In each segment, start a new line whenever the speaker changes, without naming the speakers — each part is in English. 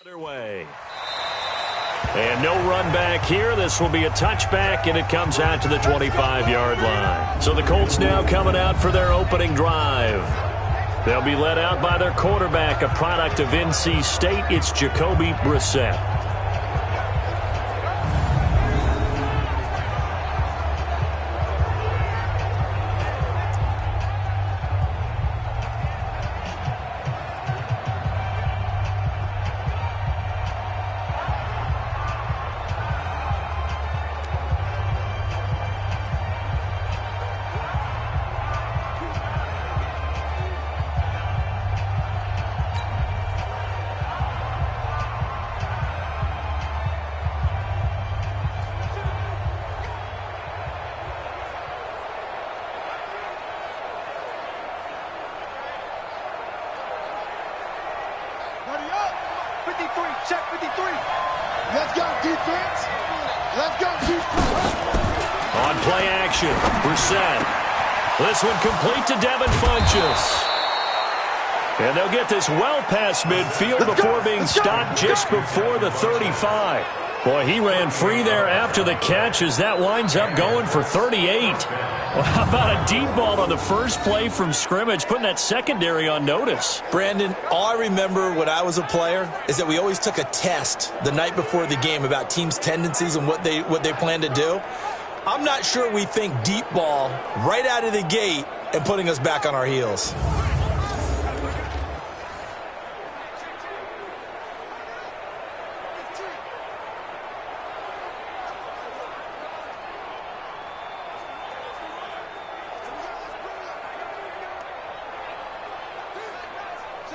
Underway. And no run back here. This will be a touchback, and it comes out to the 25-yard line. So the Colts now coming out for their opening drive. They'll be led out by their quarterback, a product of NC State. It's Jacoby Brissett.
Check 53. Let's go, defense. Let's go, defense.
On play action, Brissett. This one complete to Devin Funchess. And they'll get this well past midfield before being stopped just before the 35. Boy, he ran free there after the catch as that winds up going for 38. Well, how about a deep ball on the first play from scrimmage, putting that secondary on notice?
Brandon, all I remember when I was a player is that we always took a test the night before the game about teams' tendencies and what they plan to do. I'm not sure we think deep ball right out of the gate and putting us back on our heels.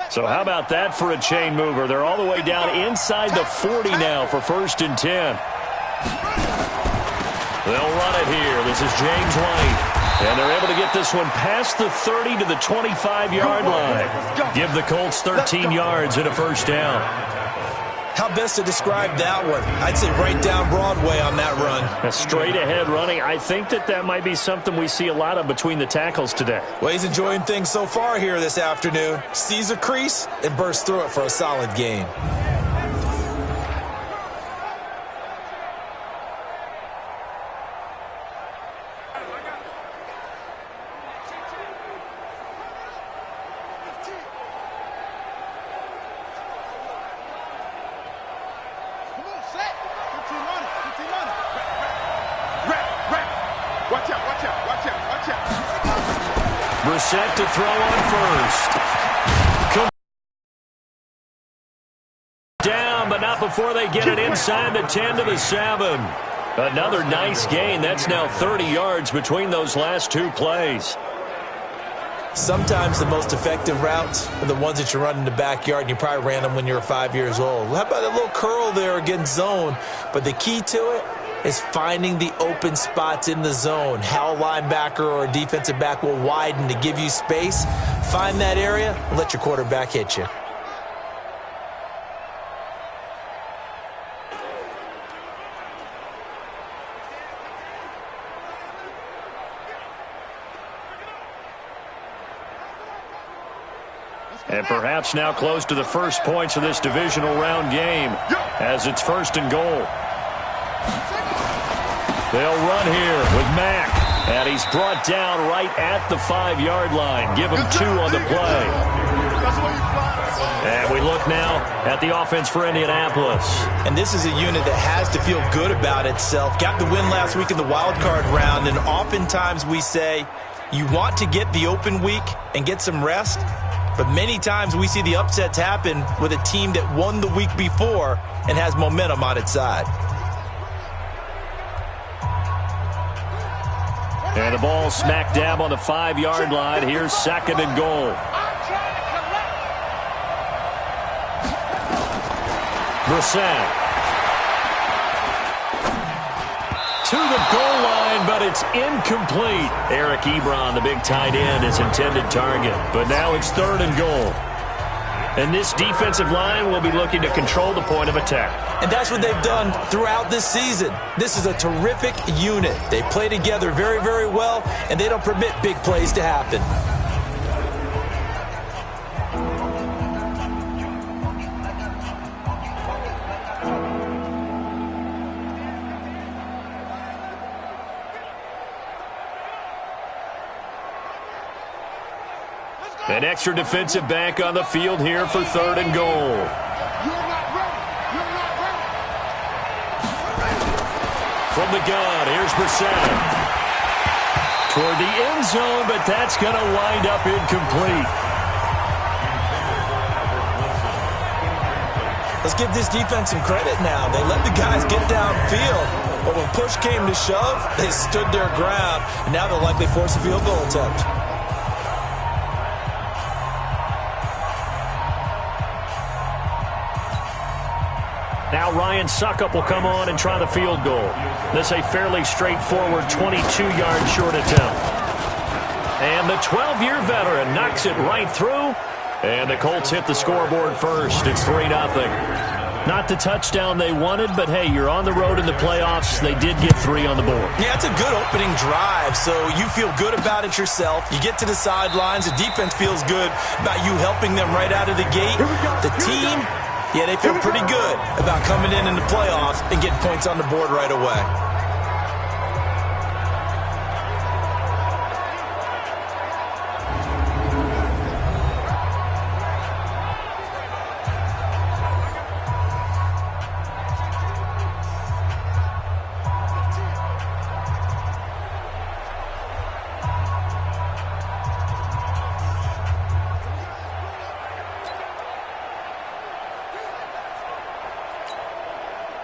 So how about that for a chain mover? They're all the way down inside the 40 now for 1st and 10. They'll run it here. This is James White. And they're able to get this one past the 30 to the 25-yard line. Give the Colts 13 yards and a 1st down.
How best to describe that one? I'd say right down Broadway on that run.
A straight-ahead running. I think that might be something we see a lot of between the tackles today.
Well, he's enjoying things so far here this afternoon. Sees a crease and bursts through it for a solid gain.
Brissett to throw on first. Down, but not before they get it inside the 10 to the 7. Another nice gain. That's now 30 yards between those last two plays.
Sometimes the most effective routes are the ones that you run in the backyard, and you probably ran them when you were 5 years old. How about a little curl there against zone? But the key to it is finding the open spots in the zone. How a linebacker or a defensive back will widen to give you space. Find that area and let your quarterback hit you.
And perhaps now close to the first points of this divisional round game as it's 1st and goal. They'll run here with Mack. And he's brought down right at the 5-yard line. Give him 2 on the play. And we look now at the offense for Indianapolis.
And this is a unit that has to feel good about itself. Got the win last week in the wild card round. And oftentimes we say you want to get the open week and get some rest. But many times we see the upsets happen with a team that won the week before and has momentum on its side.
And the ball smack dab on the 5-yard line. Here's 2nd and goal. Brissett. To the goal line, but it's incomplete. Eric Ebron, the big tight end, is intended target. But now it's 3rd and goal. And this defensive line will be looking to control the point of attack.
And that's what they've done throughout this season. This is a terrific unit. They play together very, very well, and they don't permit big plays to happen.
An extra defensive back on the field here for 3rd and goal.
You're not ready. You're not ready.
From the gun, here's Brissett. Toward the end zone, but that's going to wind up incomplete.
Let's give this defense some credit now. They let the guys get downfield, but when push came to shove, they stood their ground, and now they'll likely force a field goal attempt.
Now Ryan Suckup will come on and try the field goal. This a fairly straightforward 22-yard short attempt. And the 12-year veteran knocks it right through. And the Colts hit the scoreboard first. It's 3-0. Not the touchdown they wanted, but hey, you're on the road in the playoffs. They did get 3 on the board.
Yeah, it's a good opening drive, so you feel good about it yourself. You get to the sidelines. The defense feels good about you helping them right out of the gate. The team, yeah, they feel pretty good about coming in the playoffs and getting points on the board right away.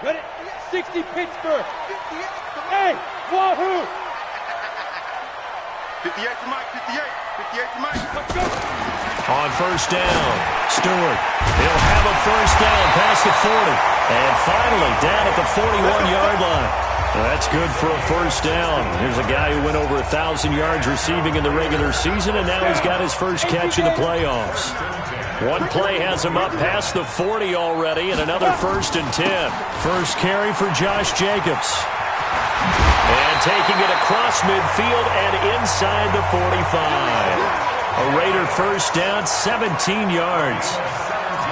Ready? 60 Pittsburgh. Hey, Wahoo! 58 to Mike, 58. 58 to Mike. Let's go.
On first down, Stewart. He'll have a first down past the 40. And finally down at the 41-yard line. That's good for a first down. Here's a guy who went over 1,000 yards receiving in the regular season, and now he's got his first catch in the playoffs. One play has him up past the 40 already, and another 1st and 10. First carry for Josh Jacobs. And taking it across midfield and inside the 45. A Raider first down, 17 yards.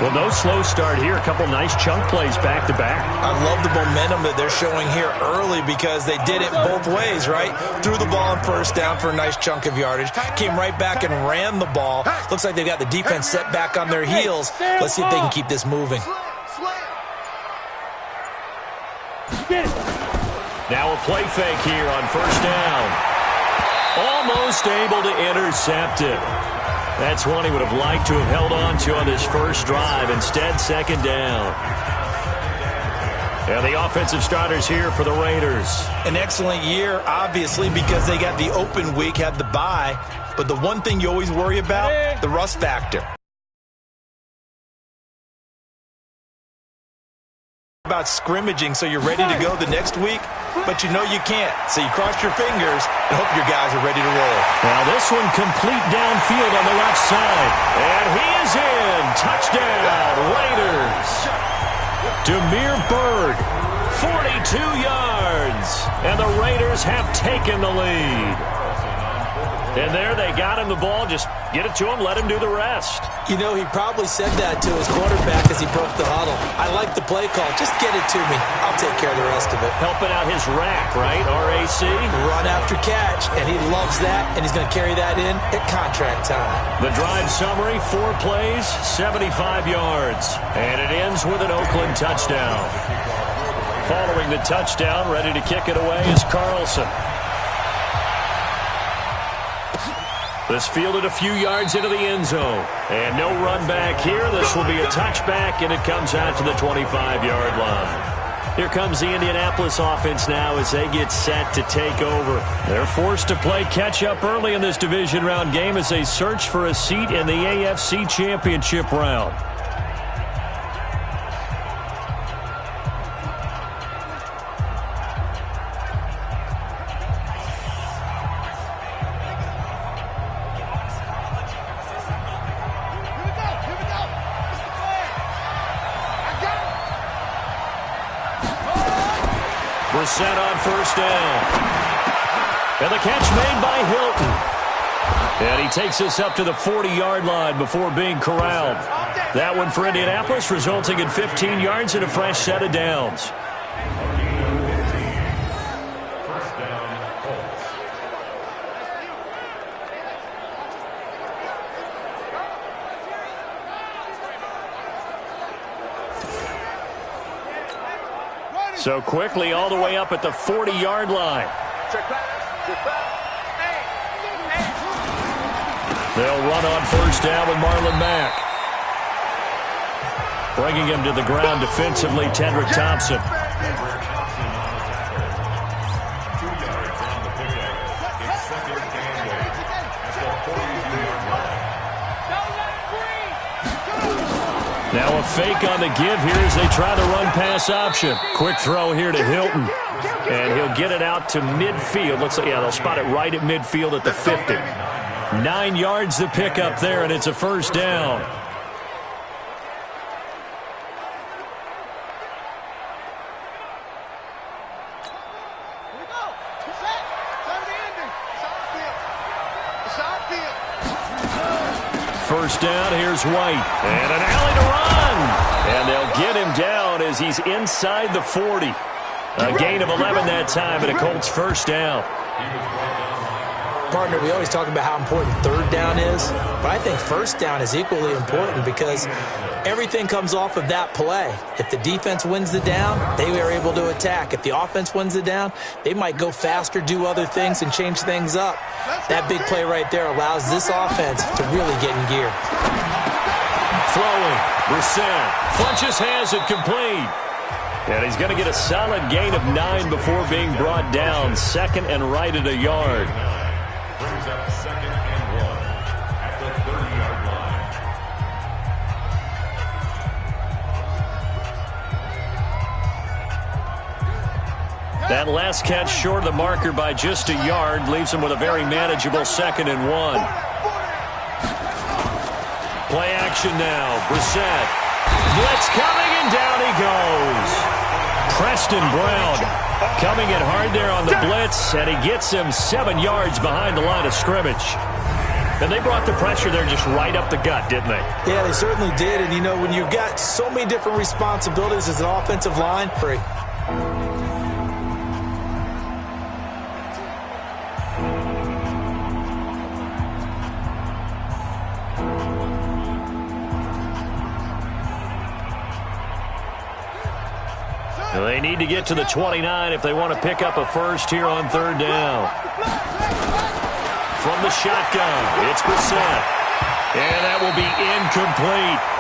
Well, no slow start here. A couple nice chunk plays back-to-back.
I love the momentum that they're showing here early because they did it both ways, right? Threw the ball on first down for a nice chunk of yardage. Came right back and ran the ball. Looks like they've got the defense set back on their heels. Let's see if they can keep this moving.
Now a play fake here on first down. Almost able to intercept it. That's one he would have liked to have held on to on this first drive. Instead, second down. And the offensive starters here for the Raiders.
An excellent year, obviously, because they got the open week, had the bye. But the one thing you always worry about, the rust factor. About scrimmaging so you're ready to go the next week, but you know you can't. So you cross your fingers and hope your guys are ready to roll.
Now this one complete downfield on the left side. And he is in. Touchdown, Raiders. Demir Bird, 42 yards. And the Raiders have taken the lead. And there they got him the ball. Just get it to him, let him do the rest.
You know, he probably said that to his quarterback as he broke the huddle. I like the play call. Just get it to me. I'll take care of the rest of it.
Helping out his rack, right? RAC.
Run after catch, and he loves that, and he's going to carry that in at contract time.
The drive summary, 4 plays, 75 yards. And it ends with an Oakland touchdown. Following the touchdown, ready to kick it away is Carlson. This fielded a few yards into the end zone. And no run back here. This will be a touchback, and it comes out to the 25-yard line. Here comes the Indianapolis offense now as they get set to take over. They're forced to play catch-up early in this division round game as they search for a seat in the AFC Championship round. Brissett on first down. And the catch made by Hilton. And he takes us up to the 40-yard line before being corralled. That one for Indianapolis, resulting in 15 yards and a fresh set of downs. So quickly all the way up at the 40-yard line. They'll run on first down with Marlon Mack. Bringing him to the ground defensively, Tedrick Thompson. Now a fake on the give here as they try the run-pass option. Quick throw here to Hilton. And he'll get it out to midfield. Looks like, yeah, they'll spot it right at midfield at the 50. 9 yards to pick up there, and it's a first down. First down, here's White. And an alley to run. And they'll get him down as he's inside the 40. A gain of 11 that time, and a Colts first down.
Partner, we always talk about how important third down is, but I think first down is equally important because everything comes off of that play. If the defense wins the down, they are able to attack. If the offense wins the down, they might go faster, do other things, and change things up. That big play right there allows this offense to really get in gear.
Throwing, Brissett. Funches has it complete. And he's going to get a solid gain of 9 before being brought down. Second and right at a yard.
Brings up second and 1 at the 30-yard line.
That last catch short of the marker by just a yard leaves him with a very manageable second and 1. Play action now. Brissett. Blitz coming, and down he goes. Preston Brown coming in hard there on the blitz, and he gets him 7 yards behind the line of scrimmage. And they brought the pressure there just right up the gut, didn't they?
Yeah, they certainly did. And, you know, when you've got so many different responsibilities as an offensive line,
they need to get to the 29 if they want to pick up a first here on third down. From the shotgun, it's Brissett. And that will be incomplete.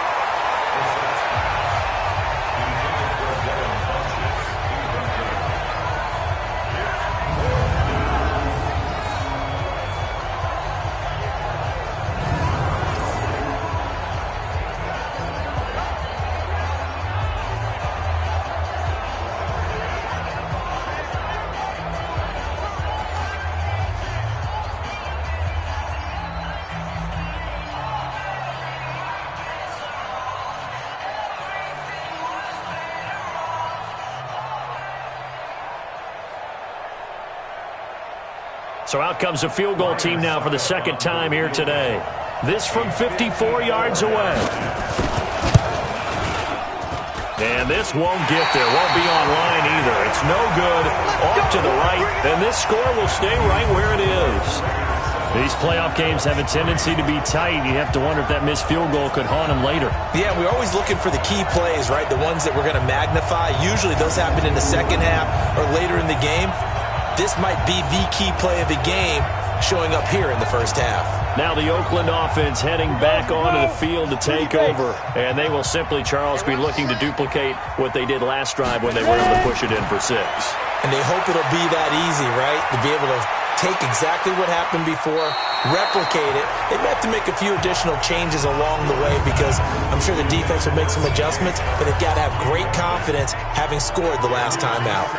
So out comes a field goal team now for the second time here today. This from 54 yards away. And this won't get there. Won't be online either. It's no good. Off to the right. And this score will stay right where it is. These playoff games have a tendency to be tight. You have to wonder if that missed field goal could haunt them later.
Yeah, we're always looking for the key plays, right? The ones that we're going to magnify. Usually those happen in the second half or later in the game. This might be the key play of the game showing up here in the first half.
Now the Oakland offense heading back onto the field to take over. And they will simply, Charles, be looking to duplicate what they did last drive when they were able to push it in for 6.
And they hope it'll be that easy, right? To be able to take exactly what happened before, replicate it. They may have to make a few additional changes along the way because I'm sure the defense will make some adjustments, but they've got to have great confidence having scored the last time out.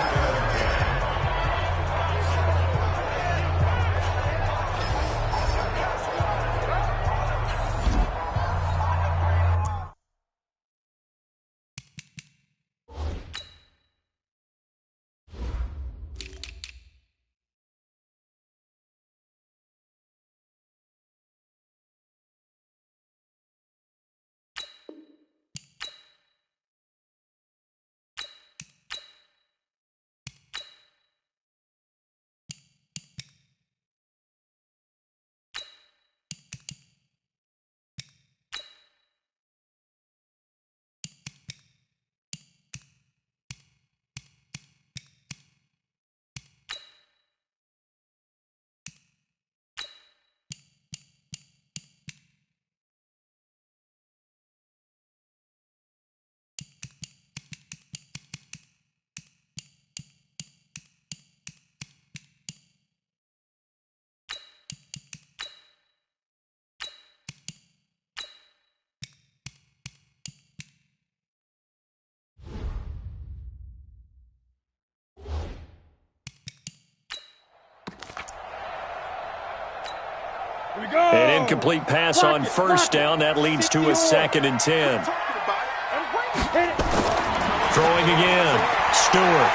An incomplete pass on first down. That leads to a 2nd and 10. Throwing again. Stewart.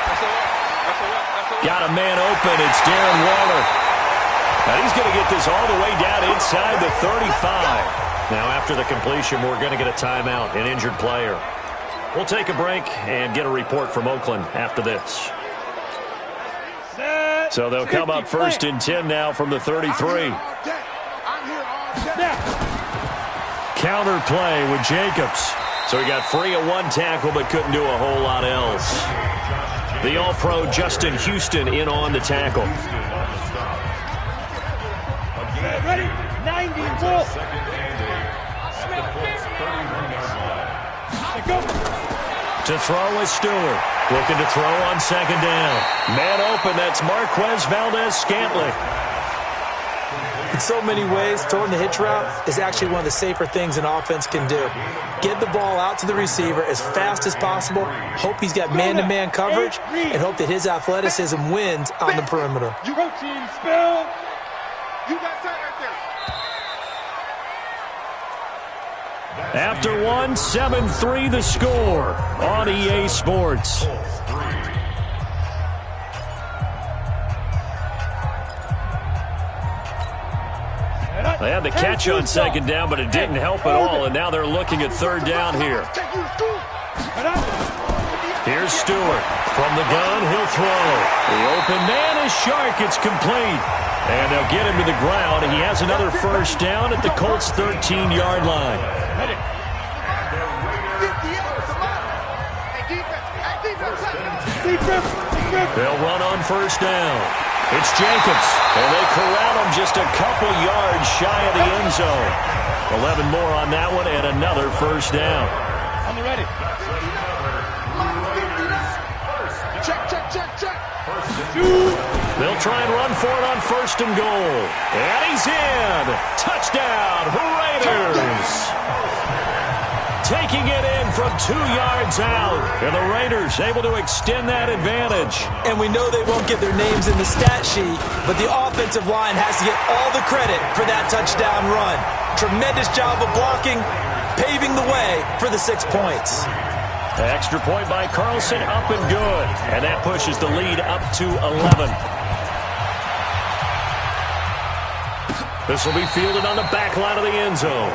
Got a man open. It's Darren Waller. And he's going to get this all the way down inside the 35. Now, after the completion, we're going to get a timeout, an injured player. We'll take a break and get a report from Oakland after this. So they'll come up 1st and 10 now from the 33. Counter play with Jacobs. So he got free of one tackle but couldn't do a whole lot else. The All-Pro Justin Houston in on the tackle.
Ready? 94.
To throw is Stewart. Looking to throw on 2nd down. Man open, that's Marquez Valdez-Scantling.
In so many ways, throwing the hitch route is actually one of the safer things an offense can do. Get the ball out to the receiver as fast as possible, hope he's got man-to-man coverage, and hope that his athleticism wins on the perimeter.
You go team spell. You got that right there.
After one, 7-3 the score on EA Sports. They had the catch on 2nd down, but it didn't help at all, and now they're looking at 3rd down here. Here's Stewart. From the gun, he'll throw. The open man is Shark. It's complete. And they'll get him to the ground. He has another 1st down at the Colts' 13-yard line. They'll run on 1st down. It's Jacobs, and they corral him just a couple yards shy of the end zone. 11 more on that one, and another 1st down.
On the ready. Check.
They'll try and run for it on 1st and goal. And he's in. Touchdown, Raiders. Taking it in from 2 yards out. And the Raiders able to extend that advantage.
And we know they won't get their names in the stat sheet, but the offensive line has to get all the credit for that touchdown run. Tremendous job of blocking, paving the way for the 6 points.
Extra point by Carlson, up and good. And that pushes the lead up to 11. This will be fielded on the back line of the end zone.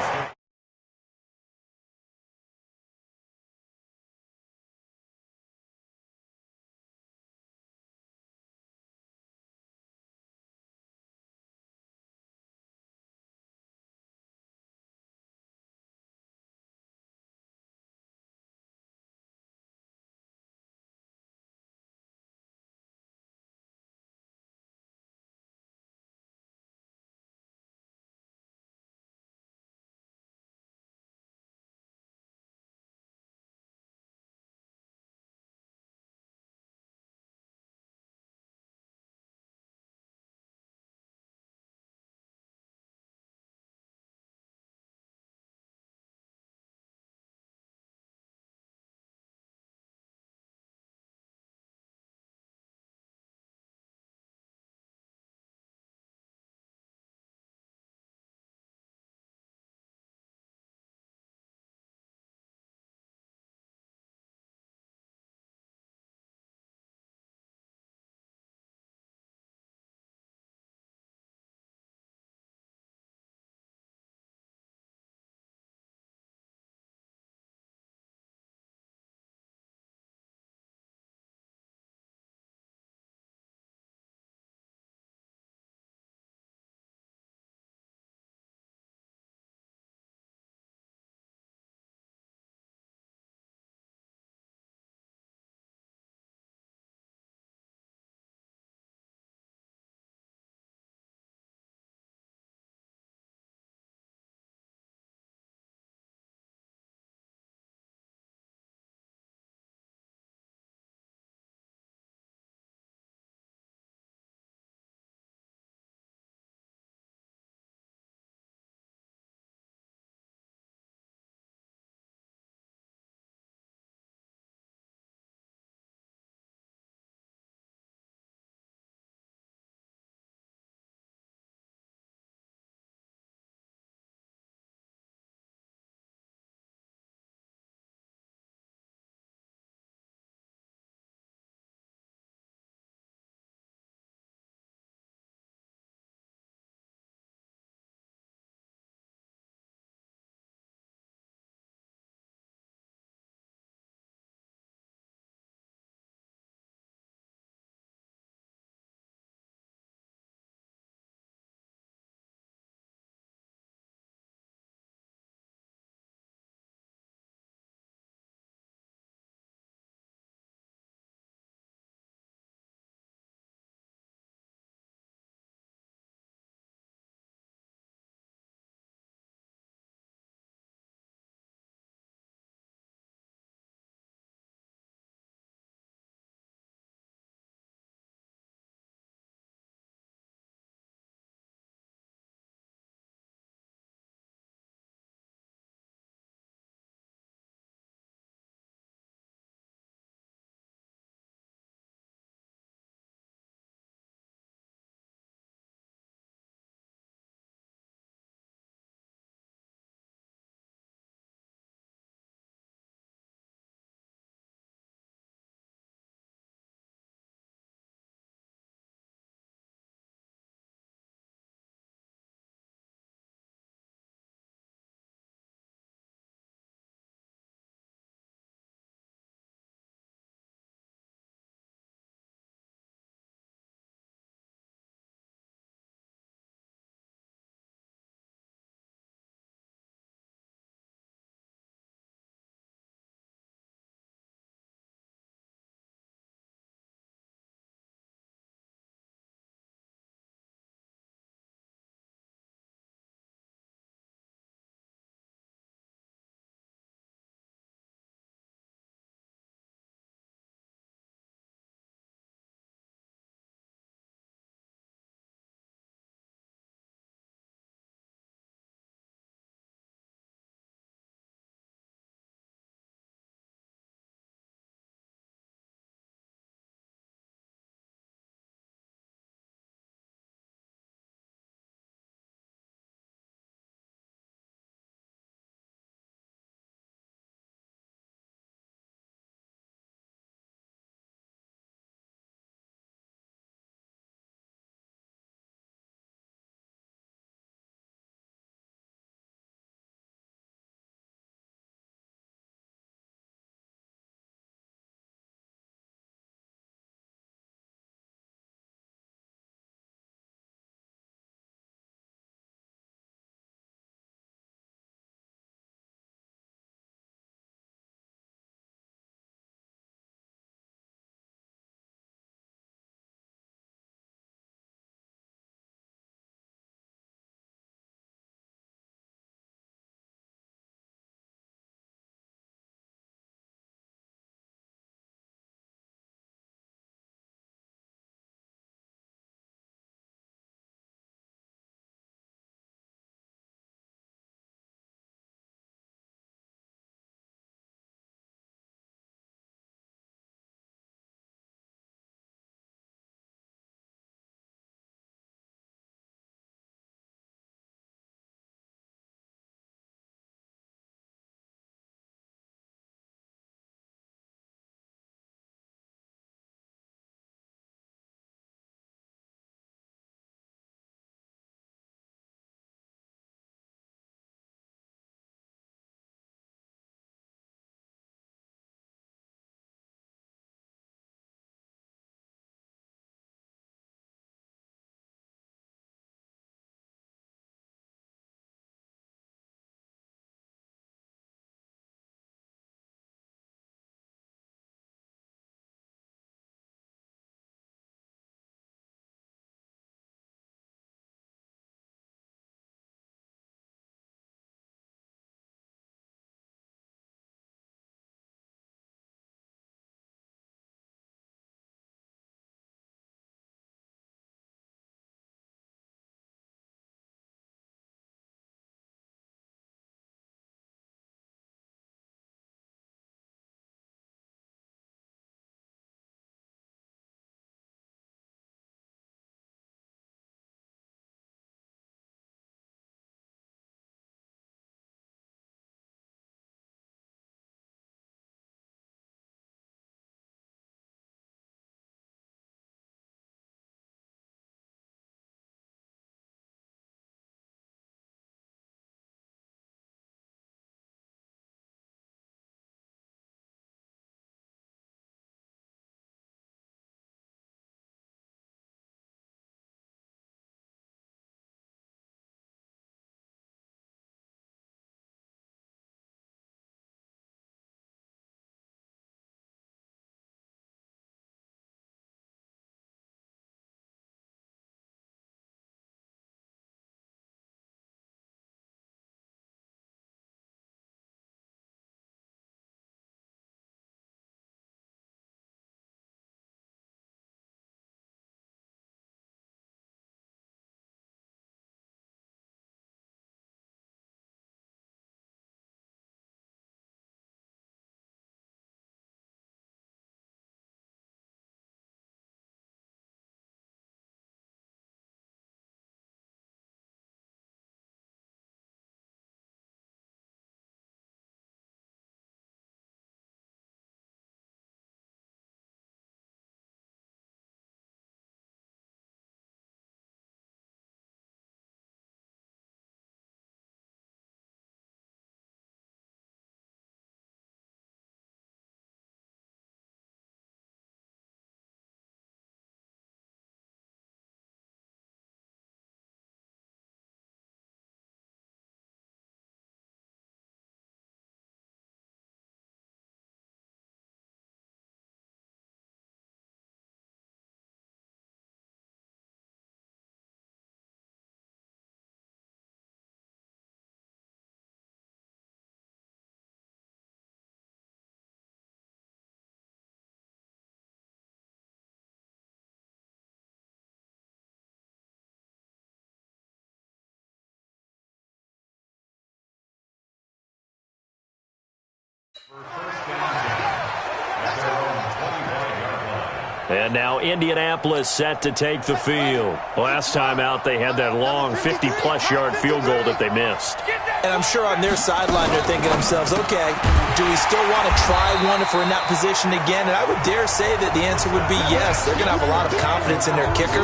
And now Indianapolis set to take the field. Last time out, they had that long 50-plus yard field goal that they missed.
And I'm sure on their sideline they're thinking to themselves, okay, do we still want to try one if we're in that position again? And I would dare say that the answer would be yes. They're going to have a lot of confidence in their kicker.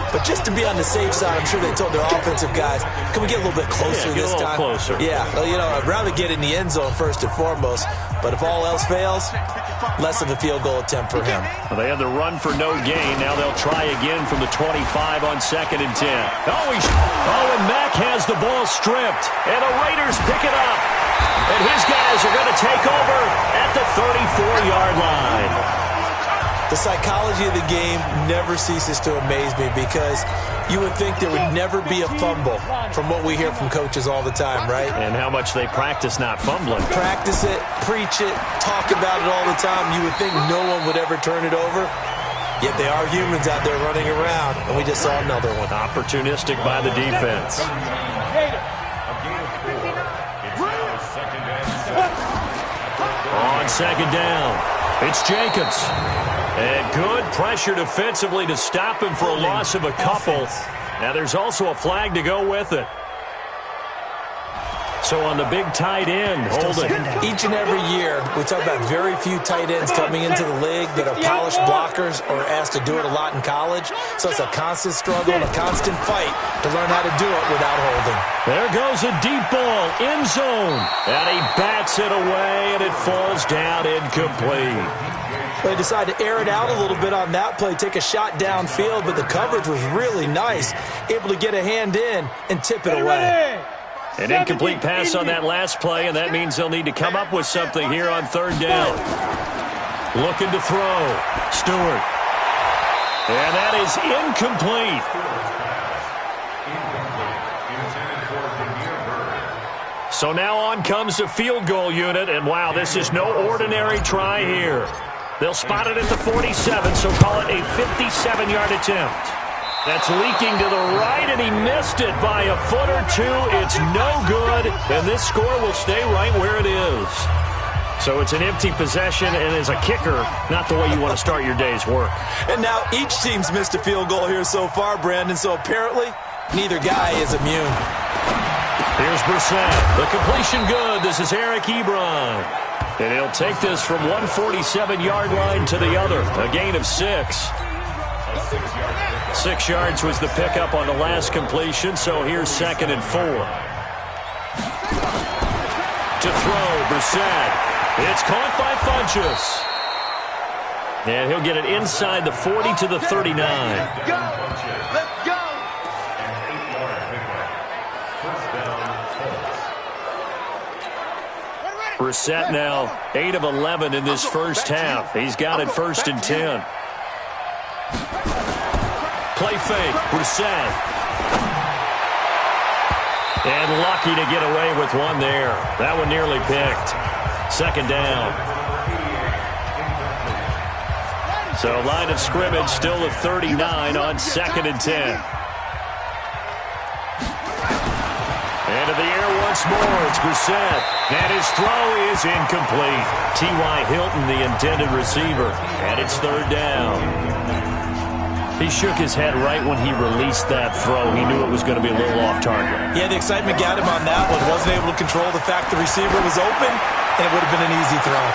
But just to be on the safe side, I'm sure they told their offensive guys, can we get a little bit closer this time?
Closer.
Yeah, well, you know, I'd rather get in the end zone first and foremost. But if all else fails, less of a field goal attempt for him.
Well, they had the run for no gain. Now they'll try again from the 25 on 2nd and 10. And Mack has the ball stripped. And the Raiders pick it up. And his guys are going to take over at the 34-yard line.
The psychology of the game never ceases to amaze me because you would think there would never be a fumble from what we hear from coaches all the time, right?
And how much they practice not fumbling.
Practice it, preach it, talk about it all the time. You would think no one would ever turn it over. Yet they are humans out there running around, and we just saw another one.
Opportunistic by the defense. On 2nd down, it's Jacobs. And good pressure defensively to stop him for a loss of a couple. Now there's also a flag to go with it. So on the big tight end, holding.
Each and every year, we talk about very few tight ends coming into the league that are polished blockers or asked to do it a lot in college. So it's a constant struggle and a constant fight to learn how to do it without holding.
There goes a deep ball, end zone. And he bats it away, and it falls down incomplete.
They decided to air it out a little bit on that play, take a shot downfield, but the coverage was really nice, able to get a hand in and tip it away.
An incomplete pass on that last play, and that means they'll need to come up with something here on 3rd down. Looking to throw. Stewart. And that is incomplete. So now on comes the field goal unit, and wow, this is no ordinary try here. They'll spot it at the 47, so call it a 57-yard attempt. That's leaking to the right, and he missed it by a foot or two. It's no good, and this score will stay right where it is. So it's an empty possession, and as a kicker, not the way you want to start your day's work.
And now each team's missed a field goal here so far, Brandon, so apparently neither guy is immune.
Here's Brissett. The completion good. This is Eric Ebron. And he'll take this from 147-yard line to the other. A gain of 6. 6 yards was the pickup on the last completion, so here's 2nd and 4. To throw, Brissett. It's caught by Funchess. And he'll get it inside the 40 to the 39.
Let's go! Let's go!
Brissett now 8 of 11 in this first half. He's got it 1st and 10. Play fake, Brissett. And lucky to get away with one there. That one nearly picked. 2nd down. So line of scrimmage still at 39 on 2nd and 10. Into the air once more, it's Brissett. And his throw is incomplete. T.Y. Hilton, the intended receiver. And it's 3rd down. He shook his head right when he released that throw. He knew it was going to be a little off target.
Yeah, the excitement got him on that one. Wasn't able to control the fact the receiver was open, and it would have been an easy throw.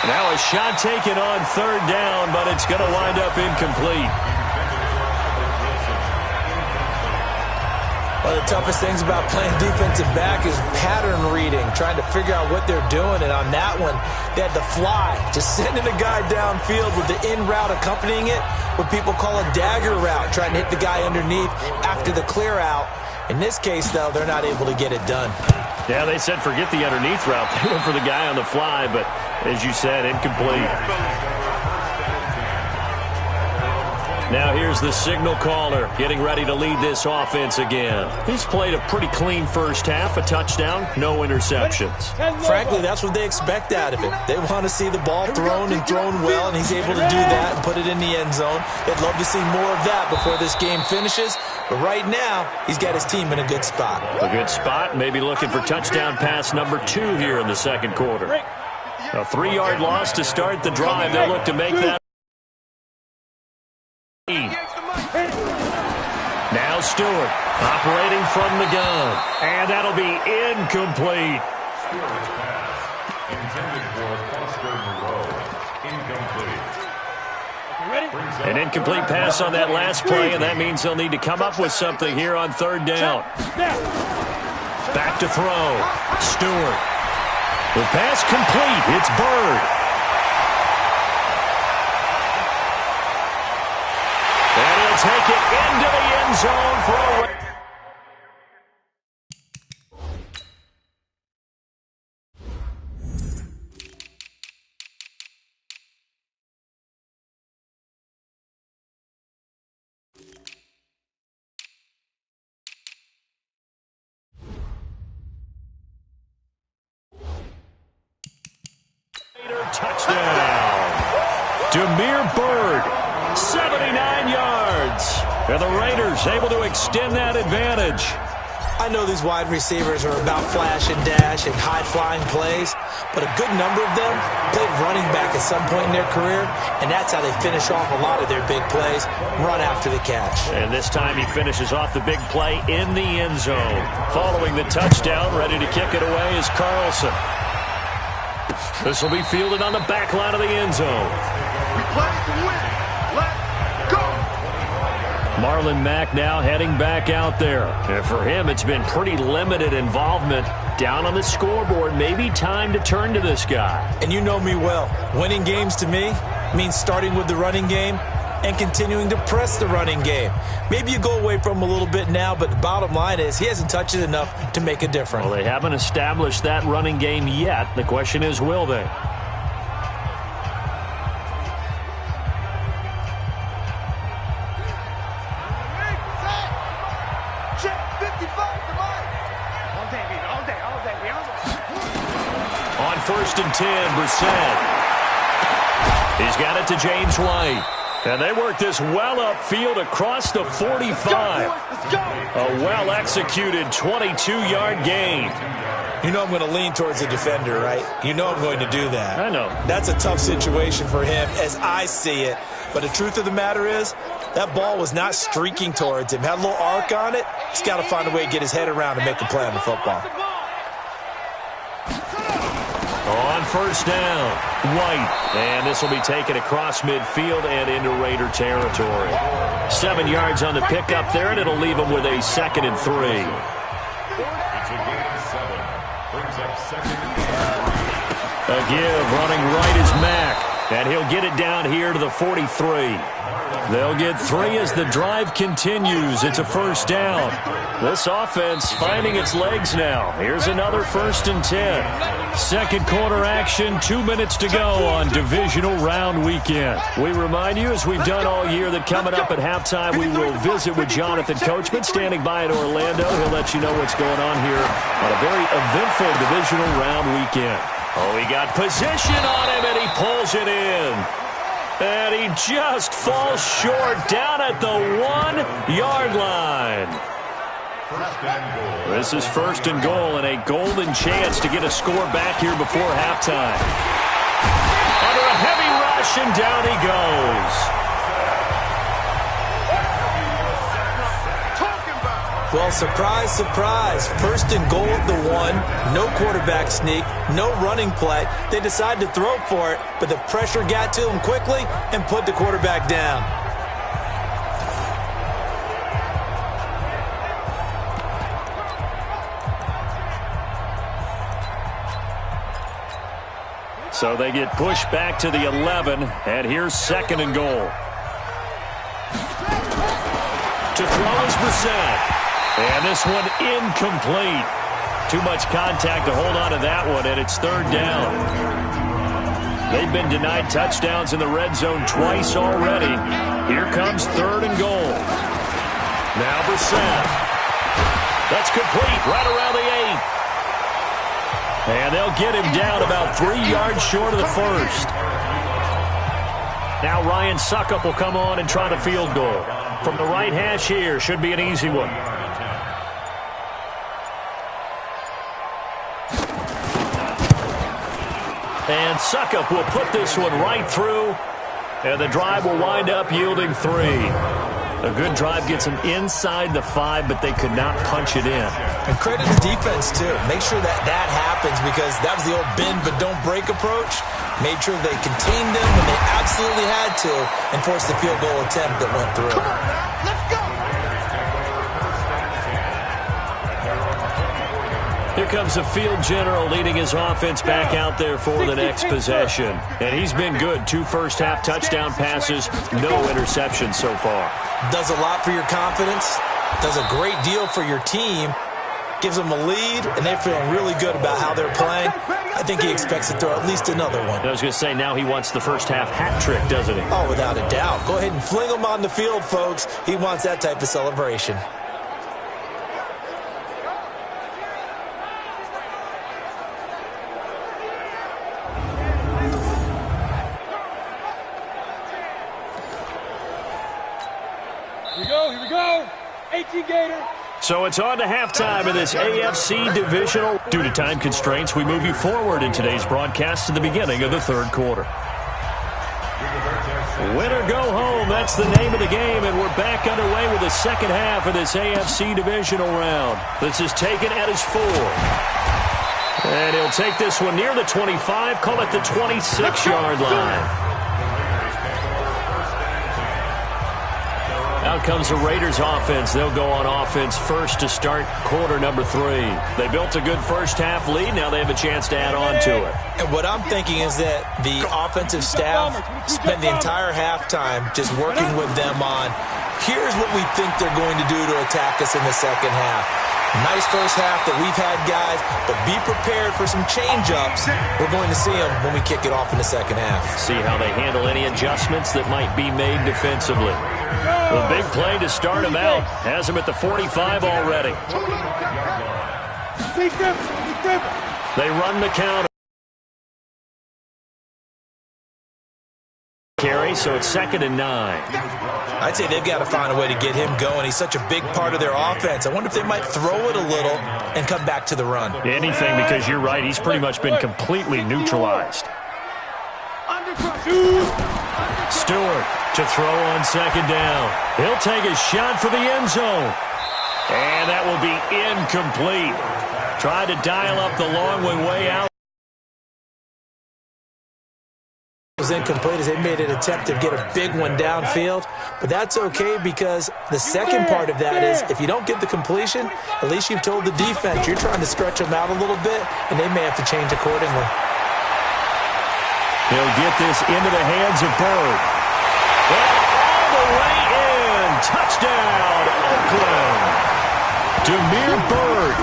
Now a shot taken on 3rd down, but it's going to wind up incomplete.
One of the toughest things about playing defensive back is pattern reading, trying to figure out what they're doing. And on that one, they had the fly, just sending a guy downfield with the in route accompanying it, what people call a dagger route, trying to hit the guy underneath after the clear out. In this case, though, they're not able to get it done.
Yeah, they said forget the underneath route. They went for the guy on the fly, but as you said, incomplete. Now here's the signal caller getting ready to lead this offense again. He's played a pretty clean first half, a touchdown, no interceptions.
Frankly, that's what they expect out of him. They want to see the ball thrown and thrown well, and he's able to do that and put it in the end zone. They'd love to see more of that before this game finishes. But right now, he's got his team in a good spot.
A good spot, maybe looking for touchdown pass number 2 here in the second quarter. A 3-yard loss to start the drive. They'll look to make that. Now Stewart operating from the gun. And that'll be incomplete.
Intended for Foster Moreau. Incomplete.
An incomplete pass on that last play, and that means they'll need to come up with something here on third down. Back to throw. Stewart. The pass complete. It's Bird. And he'll take it into the end zone for a... Touchdown. Demir Bird, 79 yards. And the Raiders able to extend that advantage.
I know these wide receivers are about flash and dash and high-flying plays, but a good number of them played running back at some point in their career, and that's how they finish off a lot of their big plays, run after the catch.
And this time he finishes off the big play in the end zone. Following the touchdown, ready to kick it away is Carlson. This will be fielded on the back line of the end zone.
We play to win. Let's go.
Marlon Mack now heading back out there. And for him, it's been pretty limited involvement down on the scoreboard. Maybe time to turn to this guy.
And you know me well. Winning games to me means starting with the running game and continuing to press the running game. Maybe you go away from him a little bit now, but the bottom line is he hasn't touched it enough to make a difference.
Well, they haven't established that running game yet. The question is, will they? On 1st and 10, Brissett. He's got it to James White. And they work this well upfield across the 45. A well-executed 22-yard gain.
You know I'm going to lean towards the defender, right? You know I'm going to do that.
I know.
That's a tough situation for him as I see it. But the truth of the matter is, that ball was not streaking towards him. Had a little arc on it. He's got to find a way to get his head around and make a play on the football.
On 1st down, White. And this will be taken across midfield and into Raider territory. 7 yards on the pickup there, and it'll leave him with a 2nd and 3.
It's a gain of 7. Brings up 2nd and 3.
A give running right is Mack. And he'll get it down here to the 43. They'll get 3 as the drive continues. It's a 1st down. This offense finding its legs now. Here's another 1st and 10. Second quarter action, 2 minutes to go on divisional round weekend. We remind you, as we've done all year, that coming up at halftime, we will visit with Jonathan Coachman standing by in Orlando. He'll let you know what's going on here on a very eventful divisional round weekend. Oh, he got position on him, and he pulls it in. And he just falls short down at the 1-yard line. This is 1st and goal, and a golden chance to get a score back here before halftime. Under a heavy rush, and down he goes.
Well, surprise, surprise. 1st and goal at the 1. No quarterback sneak. No running play. They decided to throw for it, but the pressure got to them quickly and put the quarterback down.
So they get pushed back to the 11, and here's 2nd and goal. To throw is Brissett. And this one incomplete. Too much contact to hold on to that one, and it's 3rd down. They've been denied touchdowns in the red zone twice already. Here comes 3rd and goal. Now Brissett. That's complete right around the 8. And they'll get him down about 3 yards short of the first. Now Ryan Suckup will come on and try the field goal. From the right hash here, should be an easy one. And Suckup will put this one right through, and the drive will wind up yielding 3. A good drive gets them inside the 5, but they could not punch it in.
And credit the defense, too. Make sure that happens, because that was the old bend but don't break approach. Made sure they contained them when they absolutely had to and forced the field goal attempt that went through.
Come on now, let's go.
Here comes the field general leading his offense back out there for the next possession. And he's been good. 2 first-half touchdown passes, no interceptions so far.
Does a lot for your confidence, does a great deal for your team, gives them a lead, and they're feeling really good about how they're playing. I think he expects to throw at least another one.
I was going to say, now he wants the first-half hat trick, doesn't he?
Oh, without a doubt. Go ahead and fling him on the field, folks. He wants that type of celebration.
Here we go. 18 Gator.
So it's on to halftime of this AFC divisional. Due to time constraints, we move you forward in today's broadcast to the beginning of the 3rd quarter. Win or go home, that's the name of the game, and we're back underway with the second half of this AFC divisional round. This is taken at his 4. And he'll take this one near the 25, call it the 26-yard line. Out comes the Raiders offense. They'll go on offense first to start quarter number 3. They built a good first-half lead. Now they have a chance to add on to it.
And what I'm thinking is that the offensive staff spent the entire halftime just working with them on, here's what we think they're going to do to attack us in the second half. Nice first half that we've had, guys, but be prepared for some change-ups. We're going to see them when we kick it off in the second half.
See how they handle any adjustments that might be made defensively. The big play to start him out has him at the 45 already. They run the counter. Carry, so it's 2nd and 9.
I'd say they've got to find a way to get him going. He's such a big part of their offense. I wonder if they might throw it a little and come back to the run.
Anything, because you're right. He's pretty much been completely neutralized. Stewart to throw on 2nd down. He'll take a shot for the end zone. And that will be incomplete. Tried to dial up the long one way out.
Was incomplete as they made an attempt to get a big one downfield, but that's okay because the second part of that is if you don't get the completion, at least you've told the defense you're trying to stretch them out a little bit, and they may have to change accordingly.
He'll get this into the hands of Bird. And all the way in. Touchdown, Oakland. Demir Bird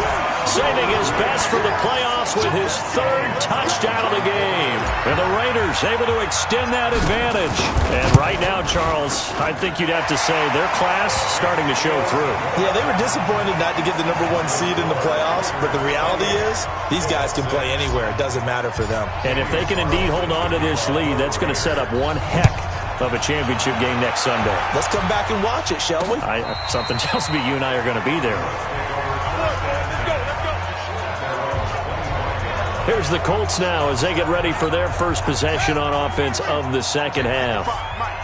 saving his best for the playoffs with his 3rd touchdown of the game. And the Raiders able to extend that advantage. And right now, Charles, I think you'd have to say their class starting to show through.
Yeah, they were disappointed not to get the number 1 seed in the playoffs, but the reality is these guys can play anywhere. It doesn't matter for them.
And if they can indeed hold on to this lead, that's going to set up one heck of a championship game next Sunday.
Let's come back and watch it, shall we?
Something tells me you and I are going to be there. Here's the Colts now as they get ready for their first possession on offense of the second half.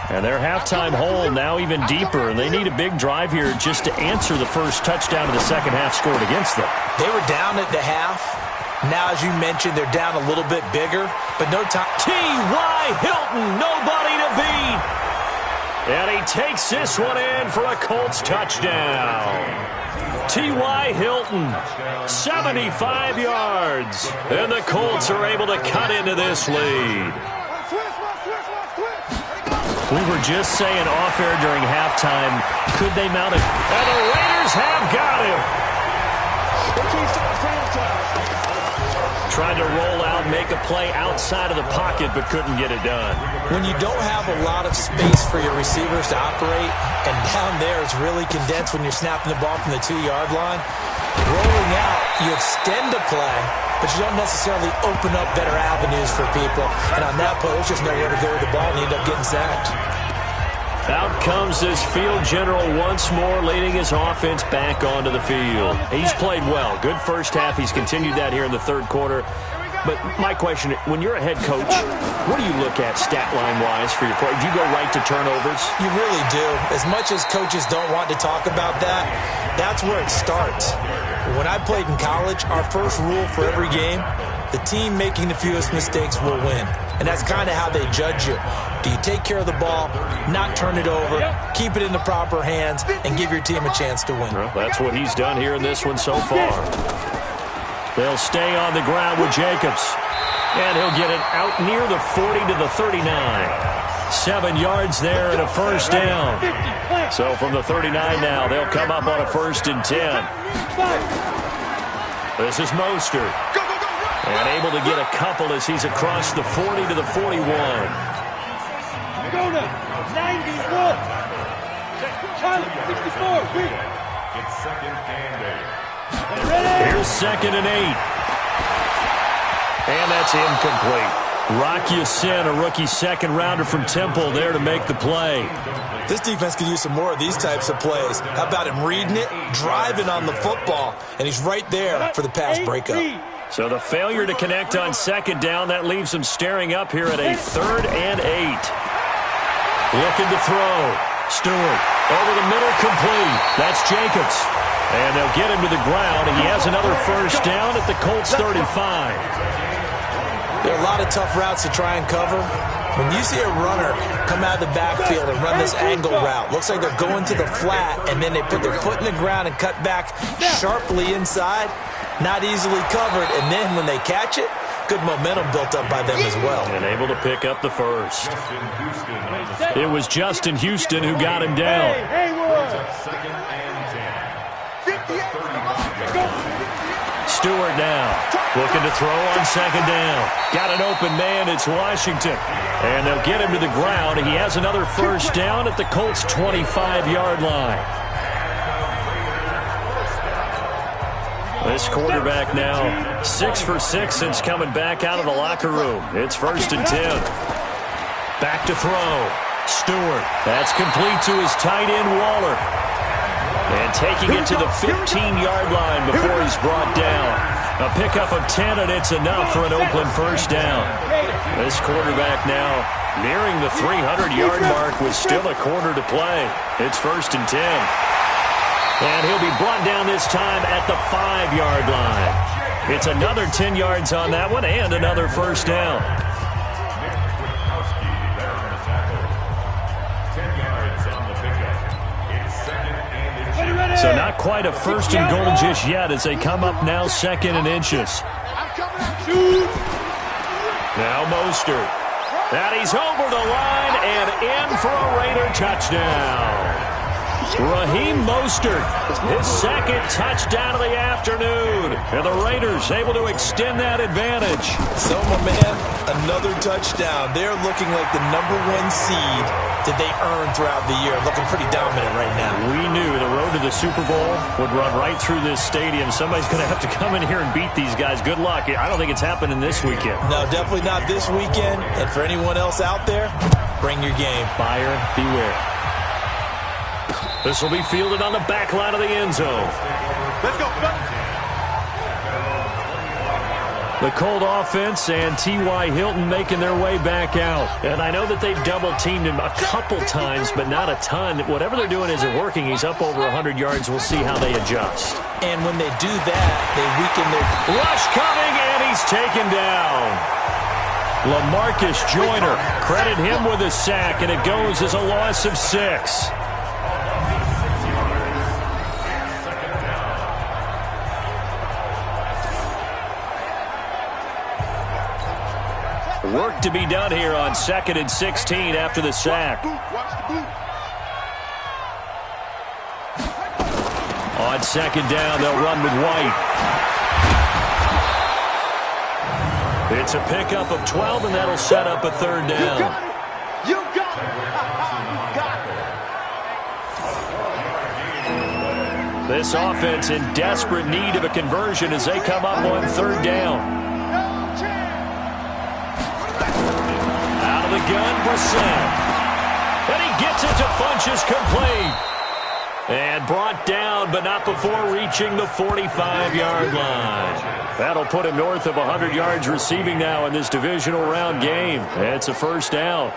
And their halftime hole now even deeper. They need a big drive here just to answer the first touchdown of the second half scored against them.
They were down at the half. Now, as you mentioned, they're down a little bit bigger, but no time.
T.Y. Hilton, nobody to beat. And he takes this one in for a Colts touchdown. T.Y. Hilton, 75 yards. And the Colts are able to cut into this lead. We were just saying off-air during halftime, could they mount it? And the Raiders have got him. tried to roll out, make a play outside of the pocket, but couldn't get it done.
When you don't have a lot of space for your receivers to operate, and down there it's really condensed when you're snapping the ball from the 2-yard line, rolling out, you extend the play, but you don't necessarily open up better avenues for people. And on that play, there's just nowhere to go with the ball, and you end up getting sacked.
Out comes this field general once more, leading his offense back onto the field. He's played well. Good first half. He's continued that here in the third quarter. But my question, when you're a head coach, what do you look at stat line-wise for your play? Do you go right to turnovers?
You really do. As much as coaches don't want to talk about that, that's where it starts. When I played in college, our first rule for every game, the team making the fewest mistakes will win. And that's kind of how they judge you. Do you take care of the ball, not turn it over, keep it in the proper hands, and give your team a chance to win?
Well, that's what he's done here in this one so far. They'll stay on the ground with Jacobs. And he'll get it out near the 40 to the 39. 7 yards there and a first down. So from the 39 now, they'll come up on a 1st and 10. This is Mostert. And able to get a couple as he's across the 40 to the 41.
91. Charlie, 64.
It's 2nd and 8.
Here's 2nd and 8. And that's incomplete. Rock Ya-Sin, a rookie second-rounder from Temple, there to make the play.
This defense could use some more of these types of plays. How about him reading it, driving on the football, and he's right there for the pass breakup.
So the failure to connect on 2nd down, that leaves him staring up here at a 3rd and 8. Looking to throw. Stewart over the middle, complete. That's Jacobs. And they'll get him to the ground. He has another first down at the Colts 35.
There are a lot of tough routes to try and cover. When you see a runner come out of the backfield and run this angle route, looks like they're going to the flat, and then they put their foot in the ground and cut back sharply inside. Not easily covered, and then when they catch it, good momentum built up by them as well.
And able to pick up the first. It was Justin Houston who got him down. Stewart now looking to throw on 2nd down. Got an open man, it's Washington. And they'll get him to the ground. He has another first down at the Colts' 25-yard line. This quarterback now 6 for 6 since coming back out of the locker room. It's 1st and 10. Back to throw. Stewart. That's complete to his tight end, Waller. And taking it to the 15-yard line before he's brought down. A pickup of 10, and it's enough for an Oakland first down. This quarterback now nearing the 300-yard mark with still a quarter to play. It's 1st and 10. And he'll be brought down this time at the 5-yard line. It's another 10 yards on that one and another first down. So not quite a 1st and goal just yet as they come up now 2nd and inches. Now Mostert. And he's over the line and in for a Raider touchdown. Raheem Mostert, his 2nd touchdown of the afternoon. And the Raiders able to extend that advantage.
So, my man, another touchdown. They're looking like the #1 seed that they earned throughout the year. Looking pretty dominant right now.
We knew the road to the Super Bowl would run right through this stadium. Somebody's going to have to come in here and beat these guys. Good luck. I don't think it's happening this weekend.
No, definitely not this weekend. And for anyone else out there, bring your game.
Buyer beware. This will be fielded on the back line of the end zone.
Let's go.
The Colt offense and T.Y. Hilton making their way back out. And I know that they've double-teamed him a couple times, but not a ton. Whatever they're doing isn't working. He's up over 100 yards. We'll see how they adjust.
And when they do that, they weaken their...
Rush coming, and he's taken down. LaMarcus Joyner, credit him with a sack, and it goes as a loss of 6. Work to be done here on 2nd and 16 after the sack. On 2nd down, they'll run with White. It's a pickup of 12, and that'll set up a third down.
You got it. You got it.
This offense in desperate need of a conversion as they come up on third down. Out of the gun, Brissett. And he gets it to Funchess, complete. And brought down, but not before reaching the 45-yard line. That'll put him north of 100 yards receiving now in this divisional round game. It's a first down.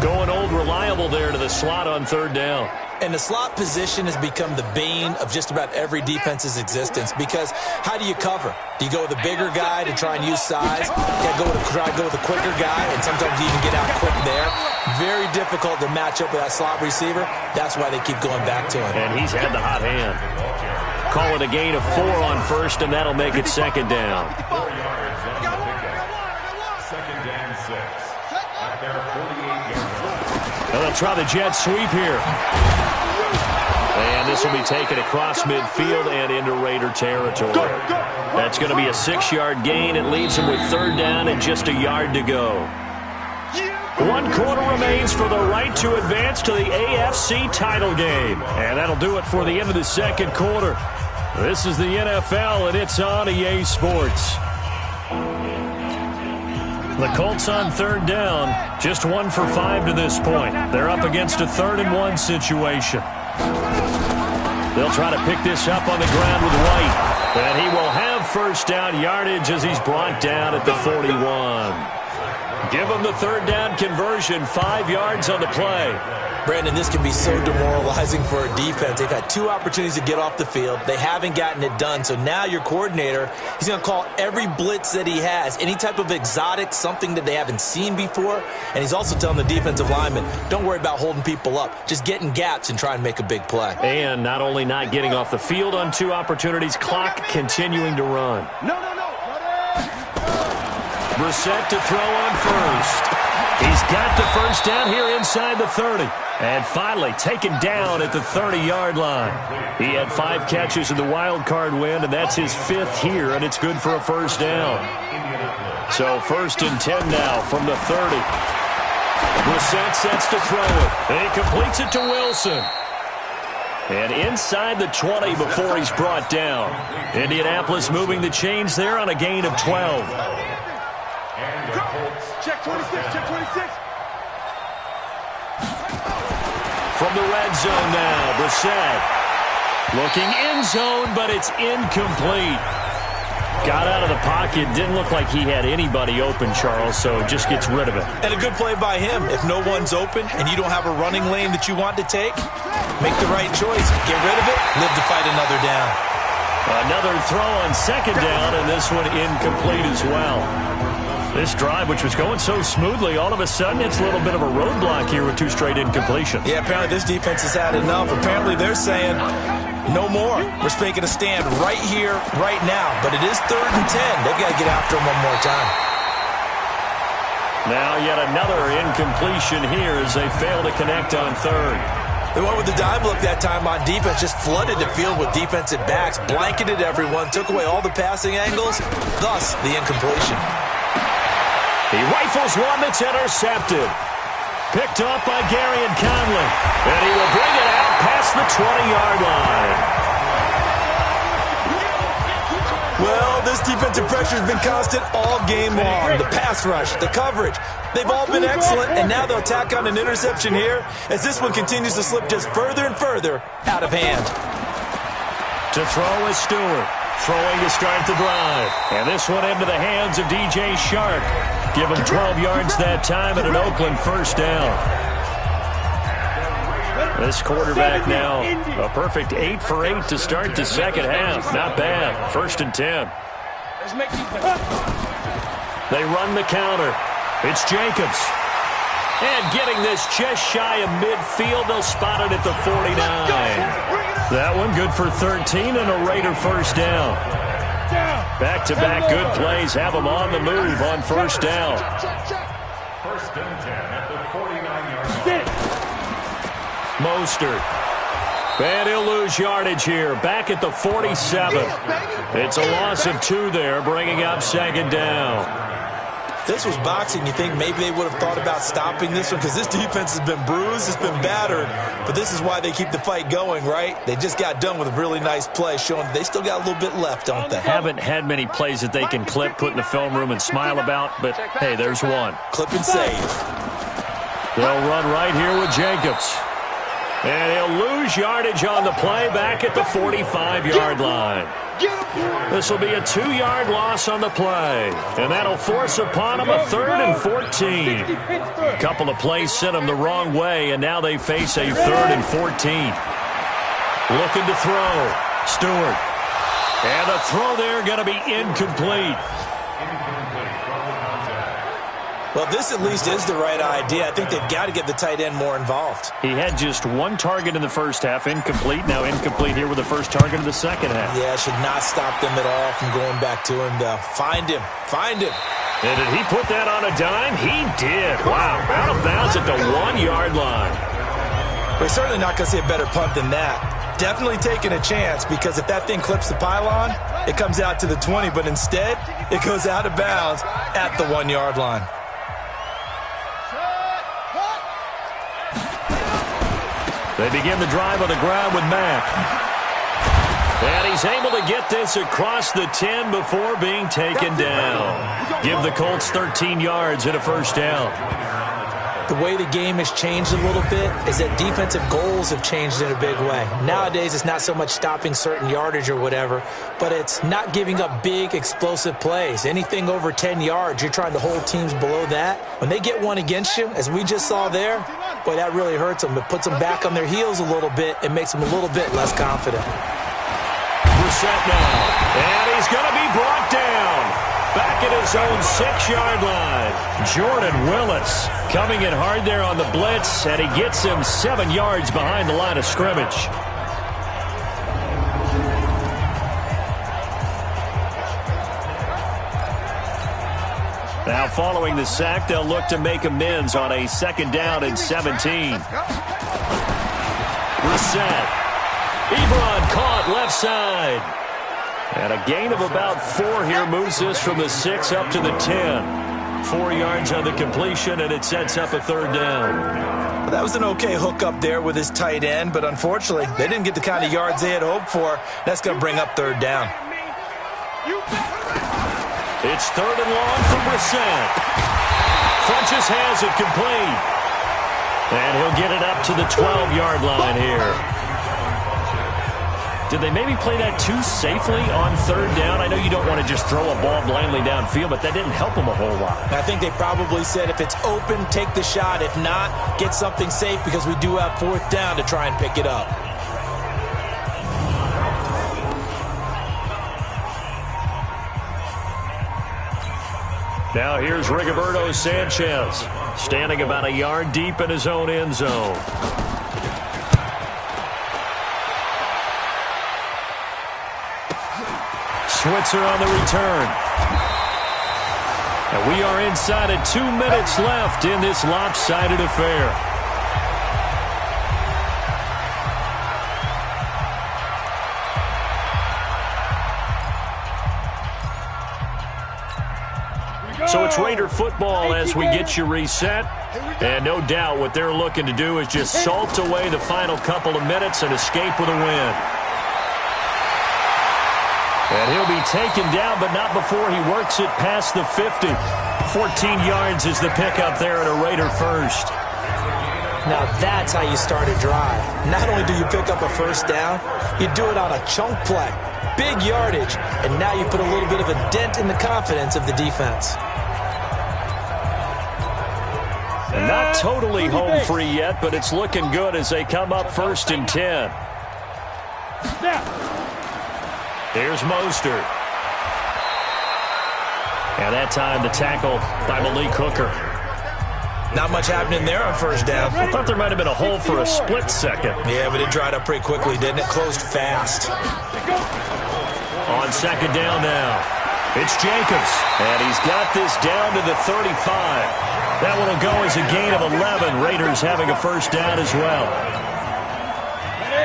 Going old reliable there to the slot on third down.
And the slot position has become the bane of just about every defense's existence, because how do you cover? Do you go with a bigger guy to try and use size? You try to go with a quicker guy, and sometimes you even get out quick there. Very difficult to match up with that slot receiver. That's why they keep going back to him.
And he's had the hot hand. Call it a gain of 4 on first, and that'll make it second down.
4 yards on the pickup. Second down 6. At their 48-yard line.
And they'll try the jet sweep here. And this will be taken across midfield and into Raider territory. That's going to be a 6-yard gain. It leaves him with third down and just a yard to go. 1 quarter remains for the right to advance to the AFC title game. And that'll do it for the end of the second quarter. This is the NFL, and it's on EA Sports. The Colts on third down, just 1 for 5 to this point. They're up against a 3rd and 1 situation. They'll try to pick this up on the ground with White. And he will have first down yardage as he's brought down at the 41. Give him the third down conversion, 5 yards on the play.
Brandon, this can be so demoralizing for a defense. They've had 2 opportunities to get off the field. They haven't gotten it done. So now your coordinator, he's going to call every blitz that he has, any type of exotic, something that they haven't seen before. And he's also telling the defensive lineman, don't worry about holding people up. Just get in gaps and try and make a big play.
And not only not getting off the field on 2 opportunities, clock continuing to run.
No.
Brissett to throw on first. He's got the first down here inside the 30. And finally taken down at the 30-yard line. He had 5 catches in the wild card win, and that's his 5th here, and it's good for a first down. So 1st and 10 now from the 30. Brissett sets to throw it. And he completes it to Wilson. And inside the 20 before he's brought down. Indianapolis moving the chains there on a gain of 12.
Check 26, check 26.
From the red zone now, Brissett. Looking in zone, but it's incomplete. Got out of the pocket. Didn't look like he had anybody open, Charles, so just gets rid of it.
And a good play by him. If no one's open and you don't have a running lane that you want to take, make the right choice. Get rid of it, live to fight another down.
Another throw on second down, and this one incomplete as well. This drive, which was going so smoothly, all of a sudden it's a little bit of a roadblock here with 2 straight incompletions.
Yeah, apparently this defense has had enough. Apparently they're saying, no more. We're making a stand right here, right now. But it is 3rd and 10. They've got to get after him one more time.
Now yet another incompletion here as they fail to connect on 3rd.
They went with the dive look that time on defense, just flooded the field with defensive backs, blanketed everyone, took away all the passing angles, thus the incompletion.
He rifles one that's intercepted. Picked up by Gary and Conley. And he will bring it out past the 20-yard line.
Well, this defensive pressure has been constant all game long. The pass rush, the coverage, they've all been excellent, and now they'll tack on an interception here as this one continues to slip just further and further out of hand.
To throw is Stewart. Throwing to start the drive. And this one into the hands of DJ Shark. Give him 12 yards that time and an Oakland first down. This quarterback now, a perfect 8 for 8 to start the second half. Not bad. 1st and 10. They run the counter. It's Jacobs. And getting this just shy of midfield, they'll spot it at the 49. That one good for 13 and a Raider first down. Back-to-back good plays have them on the move on first down.
1st and 10 at the 49-yard line.
Mostert. And he'll lose yardage here, back at the 47. It's a loss of 2 there, bringing up second down.
This was boxing. You think maybe they would have thought about stopping this one because this defense has been bruised, it's been battered, but this is why they keep the fight going, right? They just got done with a really nice play, showing they still got a little bit left, don't they?
Haven't had many plays that they can clip, put in the film room, and smile about, but hey, there's one.
Clip and save.
They'll run right here with Jacobs. And he'll lose yardage on the play back at the 45-yard line. This will be a 2-yard loss on the play, and that'll force upon them a 3rd and 14. A couple of plays sent them the wrong way, and now they face a 3rd and 14. Looking to throw. Stewart. And the throw there going to be incomplete.
Well, this at least is the right idea. I think they've got to get the tight end more involved.
He had just 1 target in the first half, incomplete. Now incomplete here with the first target of the second half.
Yeah, should not stop them at all from going back to him. Find him. Find him.
And did he put that on a dime? He did. Wow, out of bounds at the 1-yard line.
We're certainly not going to see a better punt than that. Definitely taking a chance, because if that thing clips the pylon, it comes out to the 20, but instead it goes out of bounds at the 1-yard line.
They begin the drive on the ground with Mack. And he's able to get this across the 10 before being taken down. Give the Colts 13 yards and a first down.
The way the game has changed a little bit is that defensive goals have changed in a big way. Nowadays, it's not so much stopping certain yardage or whatever, but it's not giving up big, explosive plays. Anything over 10 yards, you're trying to hold teams below that. When they get one against you, as we just saw there, boy, that really hurts them. It puts them back on their heels a little bit and makes them a little bit less confident.
Brissett now, and he's going to be brought down. Back at his own 6-yard line. Jordan Willis coming in hard there on the blitz, and he gets him 7 yards behind the line of scrimmage. Now following the sack, they'll look to make amends on a 2nd down and 17. Brissett. Ebron caught left side. And a gain of about 4 here moves this from the 6 up to the 10. 4 yards on the completion, and it sets up a 3rd down.
Well, that was an okay hook up there with his tight end, but unfortunately, they didn't get the kind of yards they had hoped for. That's going to bring up 3rd down.
It's 3rd and long for Brissett. Funchess has it complete. And he'll get it up to the 12-yard line here. Did they maybe play that too safely on 3rd down? I know you don't want to just throw a ball blindly downfield, but that didn't help them a whole lot.
I think they probably said if it's open, take the shot. If not, get something safe, because we do have 4th down to try and pick it up.
Now here's Rigoberto Sanchez, standing about a yard deep in his own end zone. Switzer on the return. And we are inside of 2 minutes left in this lopsided affair. So it's Raider football as we get you reset. And no doubt what they're looking to do is just salt away the final couple of minutes and escape with a win. And he'll be taken down, but not before he works it past the 50. 14 yards is the pickup there at a Raider first.
Now that's how you start a drive. Not only do you pick up a 1st down, you do it on a chunk play. Big yardage, and now you put a little bit of a dent in the confidence of the defense.
And not totally home free yet, but it's looking good as they come up 1st and 10. Here's Mostert. And that time the tackle by Malik Hooker.
Not much happening there on 1st down.
I thought there might have been a hole for a split second.
Yeah, but it dried up pretty quickly, didn't it? Closed fast.
On 2nd down now, it's Jacobs. And he's got this down to the 35. That one will go as a gain of 11. Raiders having a 1st down as well.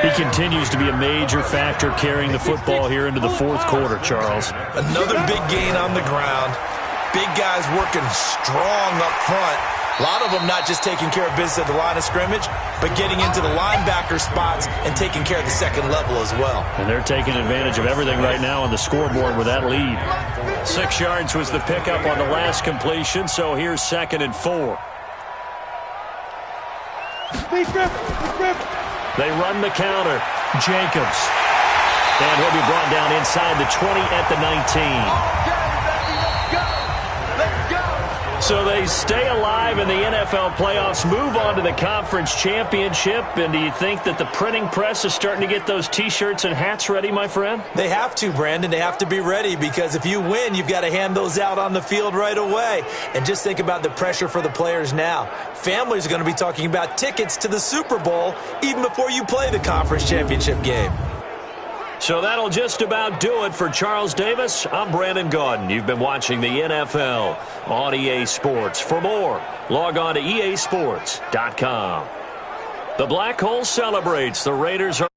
He continues to be a major factor carrying the football here into the fourth quarter, Charles.
Another big gain on the ground. Big guys working strong up front. A lot of them not just taking care of business at the line of scrimmage, but getting into the linebacker spots and taking care of the second level as well.
And they're taking advantage of everything right now on the scoreboard with that lead. 6 yards was the pickup on the last completion, so here's 2nd and 4. They run the counter. Jacobs. And he'll be brought down inside the 20 at the 19. So they stay alive in the NFL playoffs, move on to the conference championship. And do you think that the printing press is starting to get those T-shirts and hats ready, my friend?
They have to, Brandon. They have to be ready because if you win, you've got to hand those out on the field right away. And just think about the pressure for the players now. Families are going to be talking about tickets to the Super Bowl even before you play the conference championship game.
So that'll just about do it for Charles Davis. I'm Brandon Gaudin. You've been watching the NFL on EA Sports. For more, log on to easports.com. The Black Hole celebrates. The Raiders are